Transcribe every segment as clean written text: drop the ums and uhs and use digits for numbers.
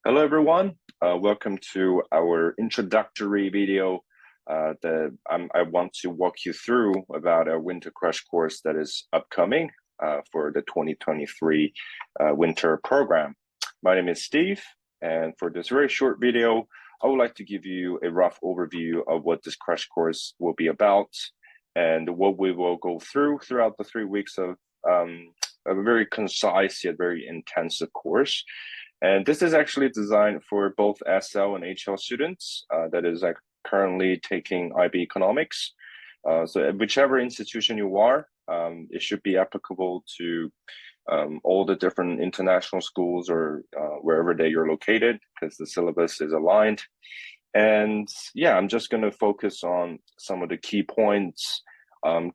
Hello, everyone. Welcome to our introductory video I want to walk you through about a winter crash course that is upcoming for the 2023 winter program. My name is Steve, and for this very short video, I would like to give you a rough overview of what this crash course will be about and what we will go throughout the 3 weeks of a very concise yet very intensive course. And this is actually designed for both SL and HL students that is currently taking IB economics. So whichever institution you are, it should be applicable to all the different international schools or wherever you're located, because the syllabus is aligned. And yeah, I'm just going to focus on some of the key points,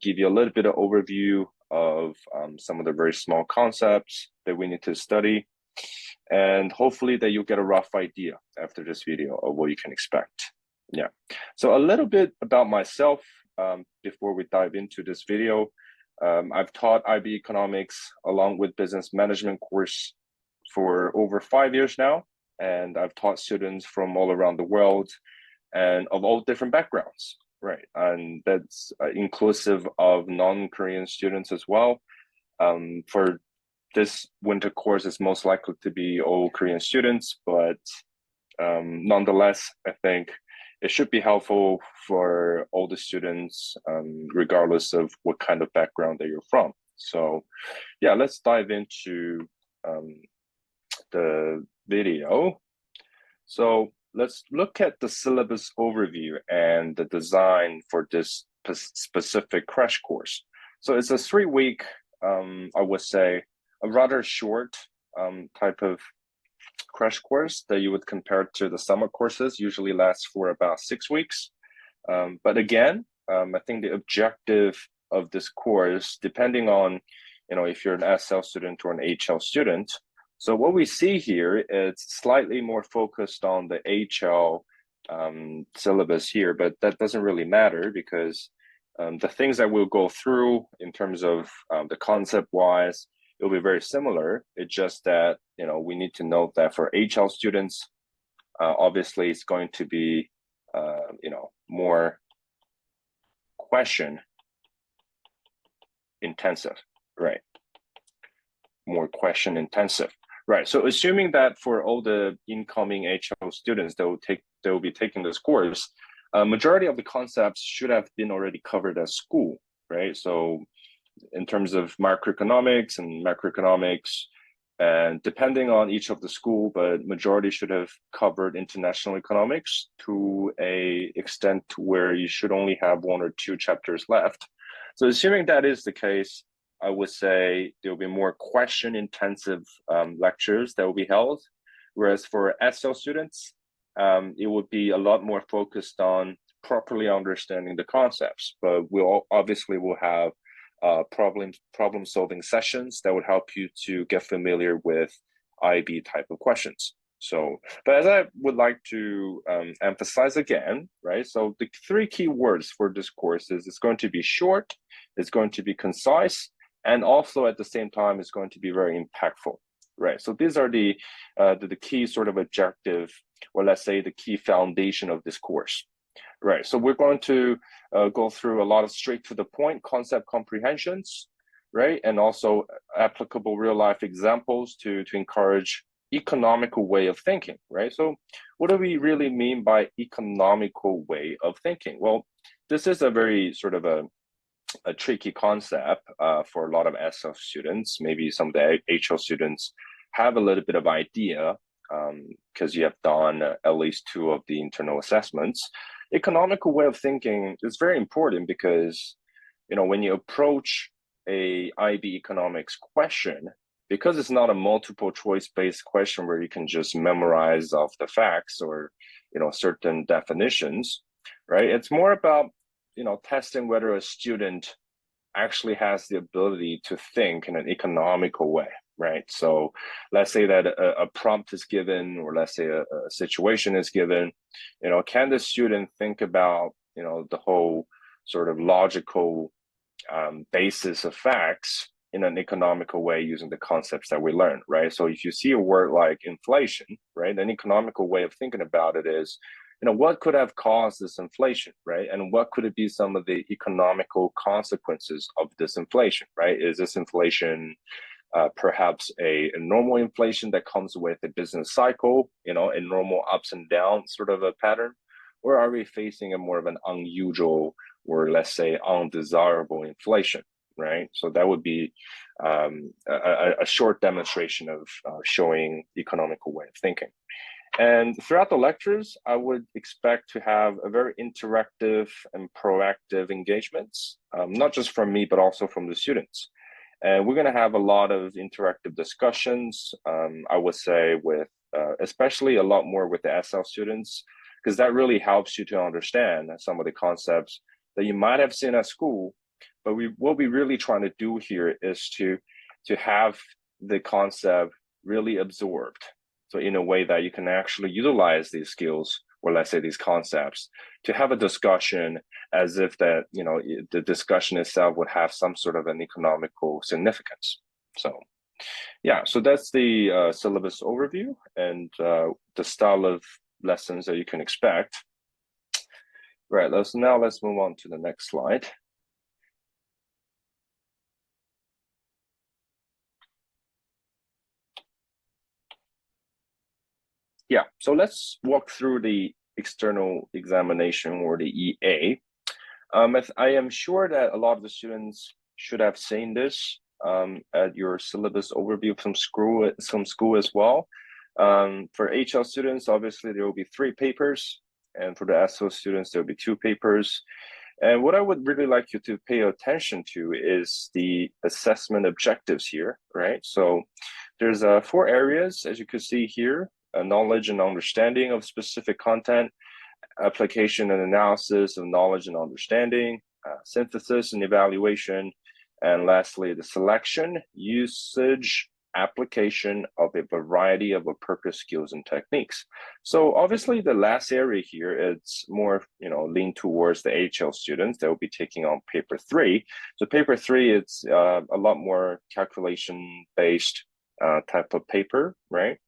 give you a little bit of overview of some of the very small concepts that we need to study. And hopefully that you'll get a rough idea after this video of what you can expect. Yeah, so a little bit about myself before we dive into this video. I've taught IB economics along with business management course for over 5 years now, and I've taught students from all around the world and of all different backgrounds, right? And that's inclusive of non-Korean students as well. For this winter course is most likely to be all Korean students, but nonetheless, I think it should be helpful for all the students, regardless of what kind of background that you're from. So yeah, let's dive into the video. So let's look at the syllabus overview and the design for this specific crash course. So it's a 3-week, I would say, a rather short type of crash course that you would compare to the summer courses, usually lasts for about 6 weeks. But again, I think the objective of this course, depending on, if you're an SL student or an HL student. So what we see here is slightly more focused on the HL syllabus here, but that doesn't really matter because the things that we'll go through in terms of the concept-wise, it'll be very similar. It's just that, we need to note that for HL students, obviously it's going to be, more question intensive, right? More question intensive, right? So assuming that for all the incoming HL students that will be taking this course, majority of the concepts should have been already covered at school, right? So in terms of microeconomics and macroeconomics, and depending on each of the school, but majority should have covered international economics to a extent to where you should only have 1 or 2 chapters left. So assuming that is the case, I would say there will be more question intensive lectures that will be held. Whereas for SL students, it would be a lot more focused on properly understanding the concepts, but we'll obviously will have problem solving sessions that would help you to get familiar with IB type of questions. So, but as I would like to emphasize again, right? So the 3 key words for this course is it's going to be short, it's going to be concise, and also at the same time, it's going to be very impactful, right? So these are the key sort of objective, or let's say the key foundation of this course. Right, so we're going to go through a lot of straight to the point concept comprehensions, right? And also applicable real life examples to encourage economical way of thinking, right? So what do we really mean by economical way of thinking? Well, this is a very sort of a tricky concept for a lot of SL students. Maybe some of the HL students have a little bit of idea because you have done at least 2 of the internal assessments. Economical way of thinking is very important because, when you approach a IB economics question, because it's not a multiple choice based question where you can just memorize off the facts or, certain definitions, right? It's more about, testing whether a student actually has the ability to think in an economical way, right? So let's say that a prompt is given, or let's say a situation is given, can the student think about, the whole sort of logical basis of facts in an economical way using the concepts that we learn, right? So if you see a word like inflation, right, an economical way of thinking about it is, what could have caused this inflation, right? And what could it be some of the economical consequences of this inflation, right? Is this inflation perhaps a normal inflation that comes with a business cycle, a normal ups and downs sort of a pattern? Or are we facing a more of an unusual or let's say undesirable inflation, right? So that would be a short demonstration of showing economical way of thinking. And throughout the lectures, I would expect to have a very interactive and proactive engagements, not just from me, but also from the students. And we're going to have a lot of interactive discussions, I would say, with especially a lot more with the SL students, because that really helps you to understand some of the concepts that you might have seen at school. But what we really trying to do here is to have the concept really absorbed. So in a way that you can actually utilize these skills, or let's say these concepts, to have a discussion as if that, the discussion itself would have some sort of an economical significance. So yeah, so that's the syllabus overview and the style of lessons that you can expect. Right, let's move on to the next slide. Yeah, so let's walk through the external examination, or the EA. I am sure that a lot of the students should have seen this at your syllabus overview from school as well. For HL students, obviously there will be 3 papers, and for the SO students, there will be 2 papers. And what I would really like you to pay attention to is the assessment objectives here, right? So there's 4 areas, as you can see here: knowledge and understanding of specific content, application and analysis of knowledge and understanding, synthesis and evaluation, and lastly, the selection, usage, application of a variety of purpose skills and techniques. So obviously the last area here, it's more, lean towards the HL students that will be taking on paper 3. So paper 3, it's a lot more calculation-based type of paper, right?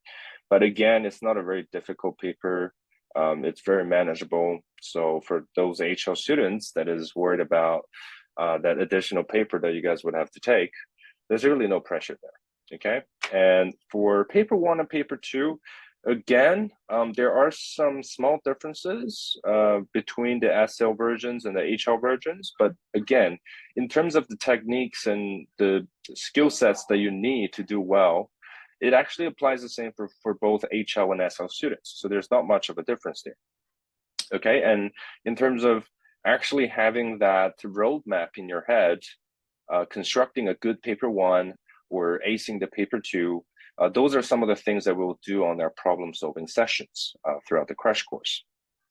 But again, it's not a very difficult paper. It's very manageable. So for those HL students that is worried about that additional paper that you guys would have to take, there's really no pressure there, okay? And for paper 1 and paper 2, again, there are some small differences between the SL versions and the HL versions. But again, in terms of the techniques and the skill sets that you need to do well, it actually applies the same for both HL and SL students. So there's not much of a difference there. Okay, and in terms of actually having that roadmap in your head, constructing a good paper 1 or acing the paper 2, those are some of the things that we'll do on our problem solving sessions throughout the crash course.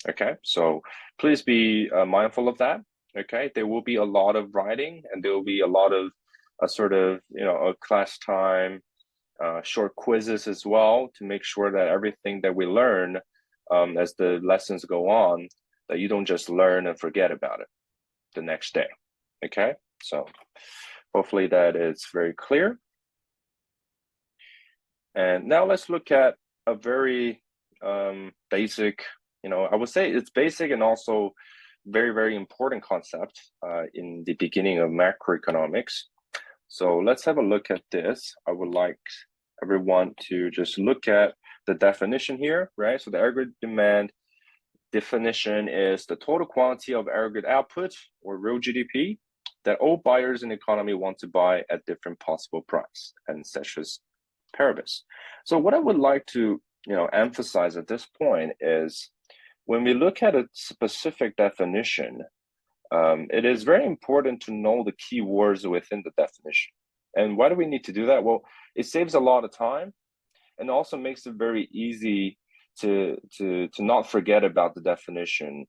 Okay, so please be mindful of that. Okay, there will be a lot of writing, and there will be a lot of sort of, a class time, short quizzes as well, to make sure that everything that we learn as the lessons go on, that you don't just learn and forget about it the next day. Okay, so hopefully that is very clear. And now let's look at a very basic, I would say it's basic and also very, very important concept in the beginning of macroeconomics. So let's have a look at this. I would like everyone to just look at the definition here, right? So the aggregate demand definition is the total quantity of aggregate output, or real GDP, that all buyers in the economy want to buy at different possible price, and ceteris paribus. So what I would like to emphasize at this point is, when we look at a specific definition, it is very important to know the key words within the definition. And why do we need to do that? Well, it saves a lot of time, and also makes it very easy to not forget about the definition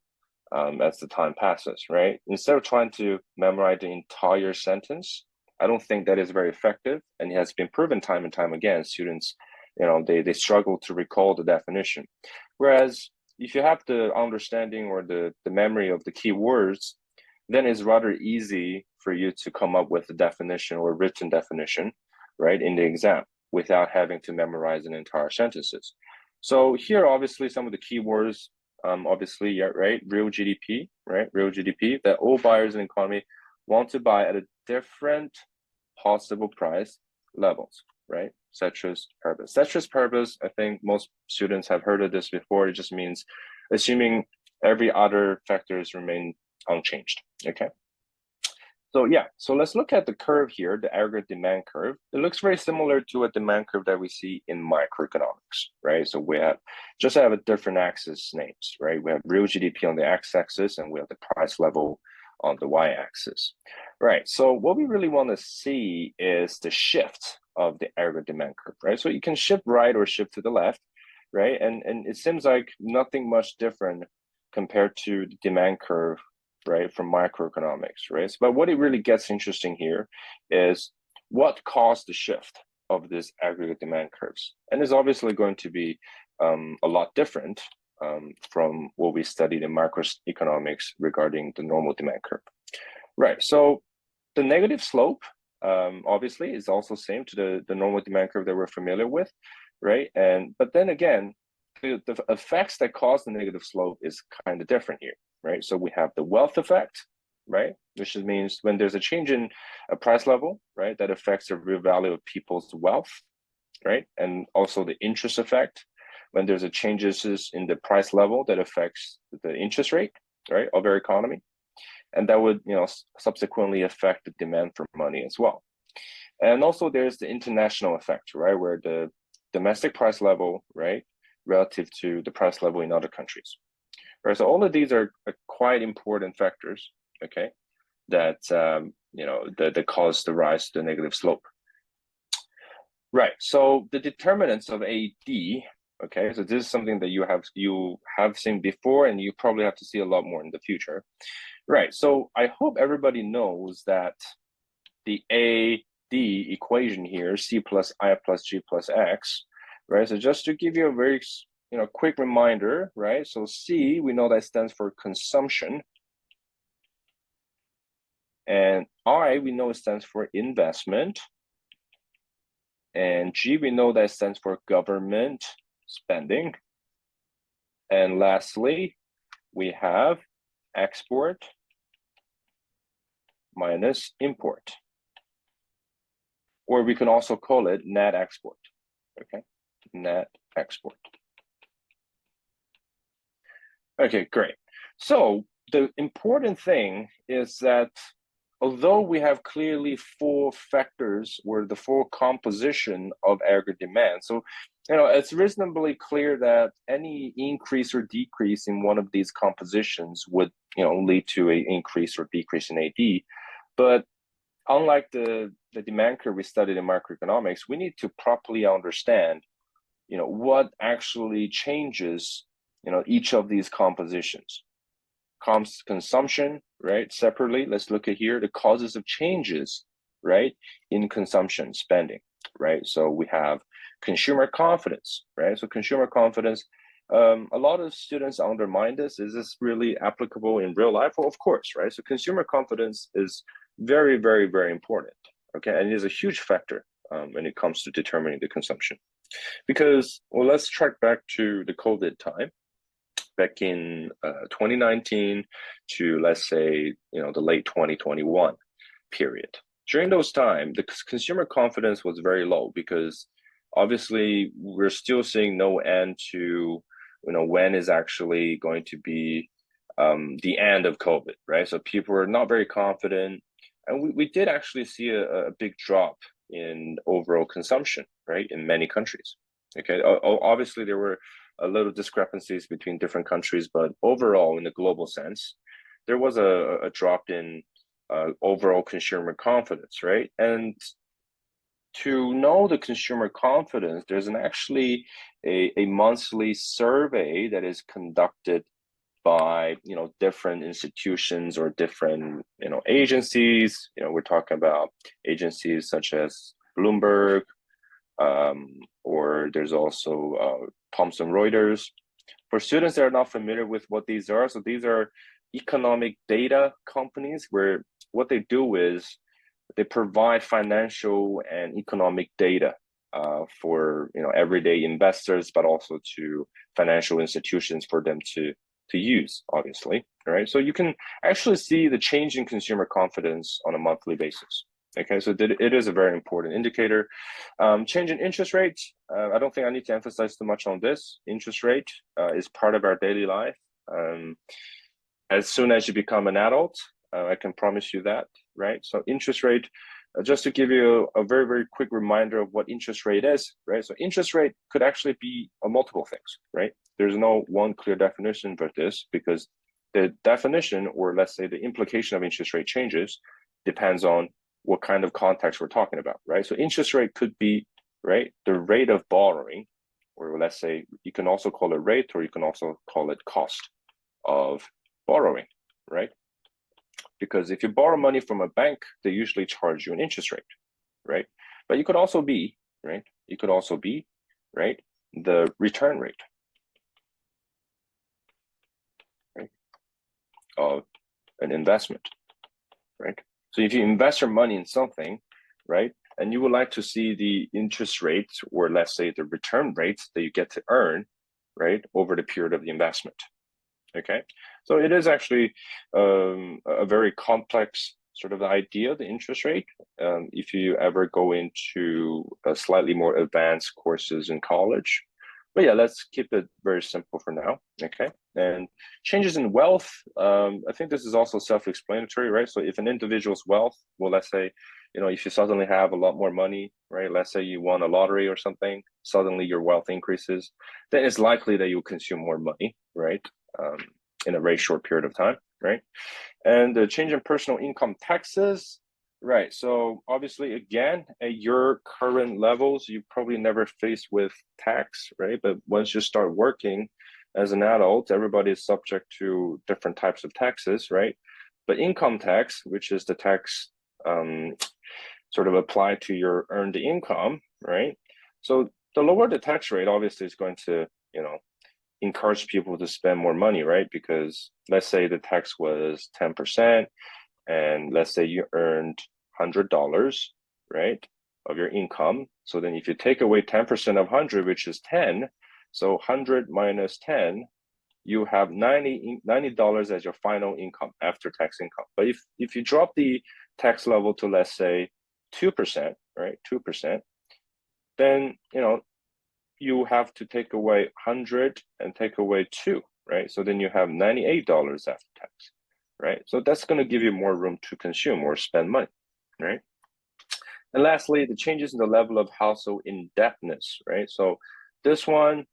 as the time passes, right? Instead of trying to memorize the entire sentence, I don't think that is very effective, and it has been proven time and time again. Students, they struggle to recall the definition. Whereas if you have the understanding or the memory of the key words, then it's rather easy for you to come up with a definition or written definition, right, in the exam without having to memorize an entire sentences. So here, obviously, some of the keywords, obviously, yeah, right, real GDP, right, real GDP, that all buyers in the economy want to buy at a different possible price levels, right? Ceteris paribus. Ceteris paribus, I think most students have heard of this before. It just means assuming every other factors remain unchanged, okay? So yeah, so let's look at the curve here, the aggregate demand curve. It looks very similar to a demand curve that we see in microeconomics, right? So we have just have a different axis names, right? We have real GDP on the x-axis and we have the price level on the y-axis, right? So what we really want to see is the shift of the aggregate demand curve, right? So you can shift right or shift to the left, right? And it seems like nothing much different compared to the demand curve, right, from microeconomics, right? But what it really gets interesting here is what caused the shift of this aggregate demand curves. And it's obviously going to be a lot different from what we studied in macroeconomics regarding the normal demand curve. Right, so the negative slope, obviously, is also same to the normal demand curve that we're familiar with, right? But then again, the effects that cause the negative slope is kind of different here, right? So we have the wealth effect, right? Which means when there's a change in a price level, right, that affects the real value of people's wealth, right? And also the interest effect, when there's a changes in the price level that affects the interest rate, right, of our economy. And that would, subsequently affect the demand for money as well. And also there's the international effect, right, where the domestic price level, right, relative to the price level in other countries. Right, so all of these are quite important factors, okay, that that cause the rise to the negative slope. Right, so the determinants of AD, okay, so this is something that you have seen before, and you probably have to see a lot more in the future. Right, so I hope everybody knows that the AD equation here, C plus I plus G plus X, right? So just to give you a very quick reminder, right? So C, we know that stands for consumption. And I, we know it stands for investment. And G, we know that stands for government spending. And lastly, we have export minus import. Or we can also call it net export, okay? Net export. Okay, great. So the important thing is that although we have clearly four factors or the four composition of aggregate demand, so it's reasonably clear that any increase or decrease in one of these compositions would lead to an increase or decrease in AD. But unlike the demand curve we studied in macroeconomics, we need to properly understand what actually changes each of these compositions. Consumption, right? Separately, let's look at here the causes of changes, right, in consumption spending, right? So we have consumer confidence, right? So consumer confidence, a lot of students undermine this. Is this really applicable in real life? Well, of course, right? So consumer confidence is very, very, very important, okay? And it is a huge factor when it comes to determining the consumption. Because, well, let's track back to the COVID time. Back in 2019 to, let's say, the late 2021 period. During those times, the consumer confidence was very low because obviously we're still seeing no end to, when is actually going to be the end of COVID, right? So people are not very confident. And we did actually see a big drop in overall consumption, right, in many countries. Okay, obviously there were a little discrepancies between different countries, but overall, in the global sense, there was a drop in overall consumer confidence, right? And to know the consumer confidence, there's actually a monthly survey that is conducted by different institutions or different agencies. We're talking about agencies such as Bloomberg, or there's also Thomson Reuters. For students that are not familiar with what these are, so these are economic data companies where what they do is they provide financial and economic data for everyday investors, but also to financial institutions for them to use, obviously, right? So you can actually see the change in consumer confidence on a monthly basis. Okay, so it is a very important indicator. Change in interest rates, I don't think I need to emphasize too much on this. Interest rate is part of our daily life. As soon as you become an adult, I can promise you that, right? So interest rate, just to give you a very, very quick reminder of what interest rate is, right? So interest rate could actually be multiple things, right? There's no one clear definition for this because the definition, or let's say the implication of interest rate changes, depends on what kind of context we're talking about, right? So interest rate could be, right, the rate of borrowing, or let's say you can also call it rate, or you can also call it cost of borrowing, right? Because if you borrow money from a bank, they usually charge you an interest rate, right? But you could also be, right? You could also be, right, the return rate, right, of an investment, right? So if you invest your money in something, right, and you would like to see the interest rate, or let's say the return rates that you get to earn, right, over the period of the investment. Okay, so it is actually a very complex sort of idea, the interest rate. If you ever go into slightly more advanced courses in college. But yeah, let's keep it very simple for now. Okay, and changes in wealth. I think this is also self-explanatory, right? So if an individual's wealth, well, let's say, if you suddenly have a lot more money, right? Let's say you won a lottery or something, suddenly your wealth increases, then it's likely that you'll consume more money, right? In a very short period of time, right? And the change in personal income taxes, right? So obviously, again, at your current levels, you probably never faced with tax, right? But once you start working as an adult, everybody is subject to different types of taxes, right? But income tax, which is the tax sort of applied to your earned income, right? So the lower the tax rate, obviously, is going to, encourage people to spend more money, right? Because let's say the tax was 10%, and let's say you earned $100, right, of your income. So then if you take away 10% of 100, which is 10, so 100 minus 10, you have $90 as your final income, after tax income. But if you drop the tax level to, let's say, 2%, right, 2%, then, you have to take away 100 and take away 2, right? So then you have $98 after tax, right? So that's going to give you more room to consume or spend money, right? And lastly, the changes in the level of household indebtedness, right? So this one,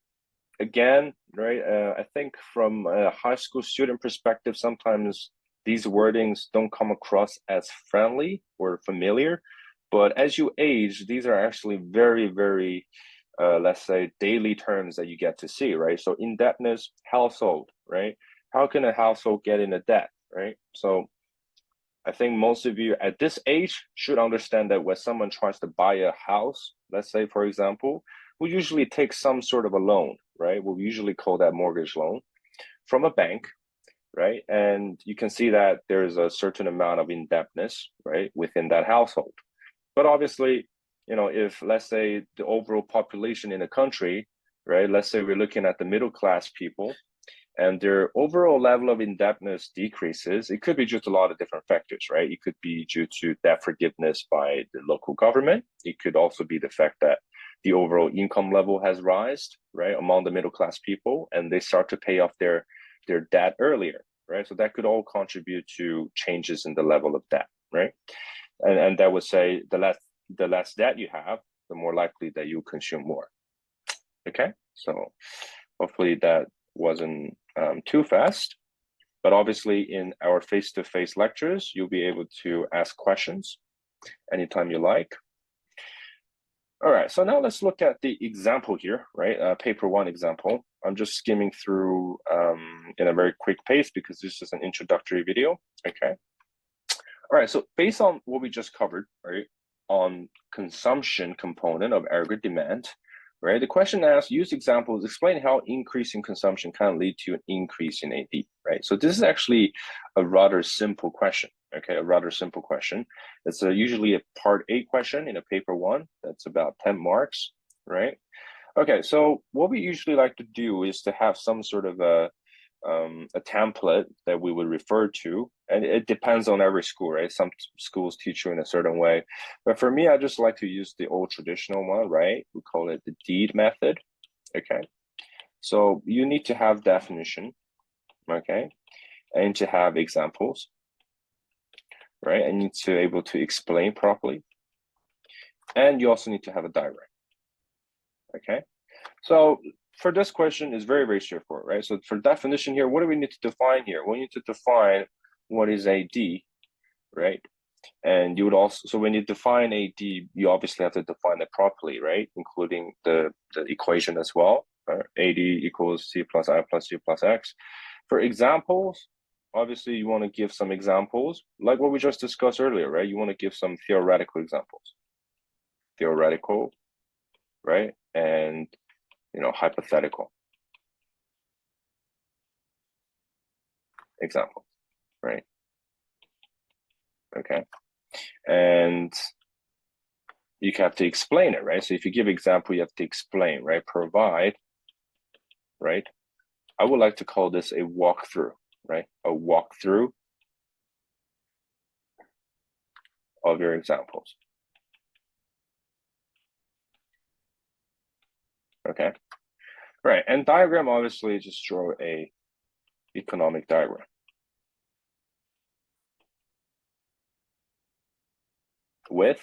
again, right, I think from a high school student perspective, sometimes these wordings don't come across as friendly or familiar, but as you age, these are actually very, very let's say, daily terms that you get to see, right? So indebtedness, household, right? How can a household get in a debt, right? So I think most of you at this age should understand that when someone tries to buy a house, let's say, for example, we usually take some sort of a loan, right? We usually call that mortgage loan from a bank, right? And you can see that there's a certain amount of indebtedness, right, within that household. But obviously, if let's say the overall population in a country, right, let's say we're looking at the middle class people and their overall level of indebtedness decreases, it could be due to a lot of different factors, right? It could be due to debt forgiveness by the local government. It could also be the fact that the overall income level has risen, right, among the middle class people, and they start to pay off their debt earlier, right? So that could all contribute to changes in the level of debt, right? And that would say the less debt you have, the more likely that you consume more. Okay, so hopefully that wasn't too fast, but obviously in our face-to-face lectures, you'll be able to ask questions anytime you like. All right, so now let's look at the example here, right? Paper 1 example. I'm just skimming through in a very quick pace because this is an introductory video, okay? All right, so based on what we just covered, right, on consumption component of aggregate demand, right? The question asks, use examples, explain how increasing consumption can lead to an increase in AD, right? So this is actually a rather simple question, Okay, a rather simple question. It's usually a part A question in a paper 1. That's about 10 marks, right? Okay, so what we usually like to do is to have some sort of a template that we would refer to, and it depends on every school, right? Some schools teach you in a certain way, but for me, I just like to use the old traditional one, right? We call it the deed method. Okay, so you need to have definition, okay, and to have examples, right? And you need to be able to explain properly, and you also need to have a diagram. Okay, so for this question is very, very straightforward, right? So for definition here, what do we need to define here? We need to define what is AD, right? And you would also, so when you define AD, you obviously have to define it properly, right? Including the equation as well. AD equals C plus I plus U plus X. For examples, obviously you want to give some examples, like what we just discussed earlier, right? You want to give some theoretical examples. Theoretical, right? And hypothetical example, right? Okay, and you have to explain it, right? So if you give example, you have to explain, right? Provide, right? I would like to call this a walkthrough, right? A walkthrough of your examples. Okay, right, and diagram, obviously, just draw a economic diagram. With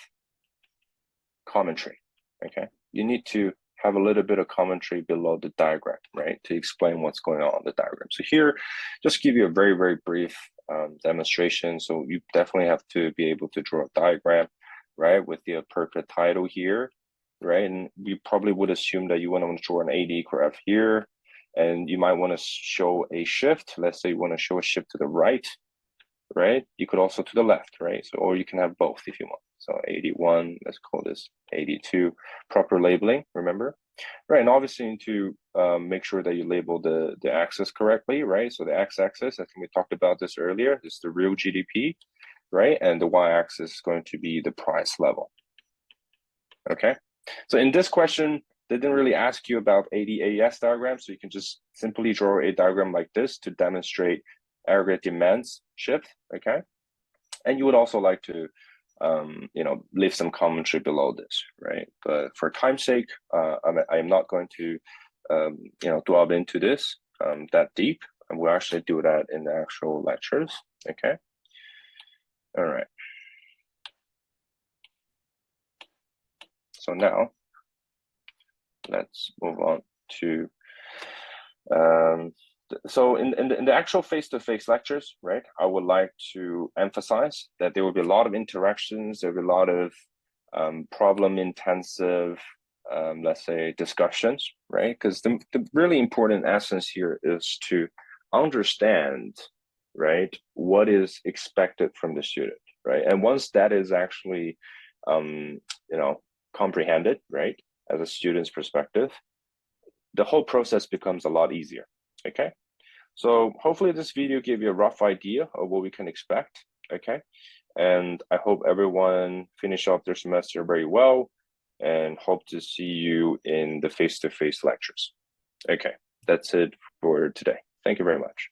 commentary, okay? You need to have a little bit of commentary below the diagram, right? To explain what's going on in the diagram. So here, just give you a very, very brief demonstration. So you definitely have to be able to draw a diagram, right? With the appropriate title here, right? And we probably would assume that you want to draw an AD graph here, and you might want to show a shift. Let's say you want to show a shift to the right, right? You could also to the left, right? So, or you can have both if you want. So 81, let's call this 82, proper labeling, remember? Right, and obviously you need to make sure that you label the axis correctly, right? So the x-axis, I think we talked about this earlier, is the real GDP, right? And the y-axis is going to be the price level, okay? So in this question, they didn't really ask you about ADAS diagram, so you can just simply draw a diagram like this to demonstrate aggregate demands shift, okay? And you would also like to leave some commentary below this, right? But for time's sake, I'm not going to, delve into this that deep, and we'll actually do that in the actual lectures, okay? All right. So now, let's move on to, so in the actual face-to-face lectures, right, I would like to emphasize that there will be a lot of interactions, there will be a lot of problem-intensive, let's say, discussions, right? Because the really important essence here is to understand, right, what is expected from the student, right? And once that is actually, comprehended, right, as a student's perspective, the whole process becomes a lot easier. Okay, so hopefully this video gave you a rough idea of what we can expect, okay? And I hope everyone finish off their semester very well, and hope to see you in the face-to-face lectures. Okay, that's it for today. Thank you very much.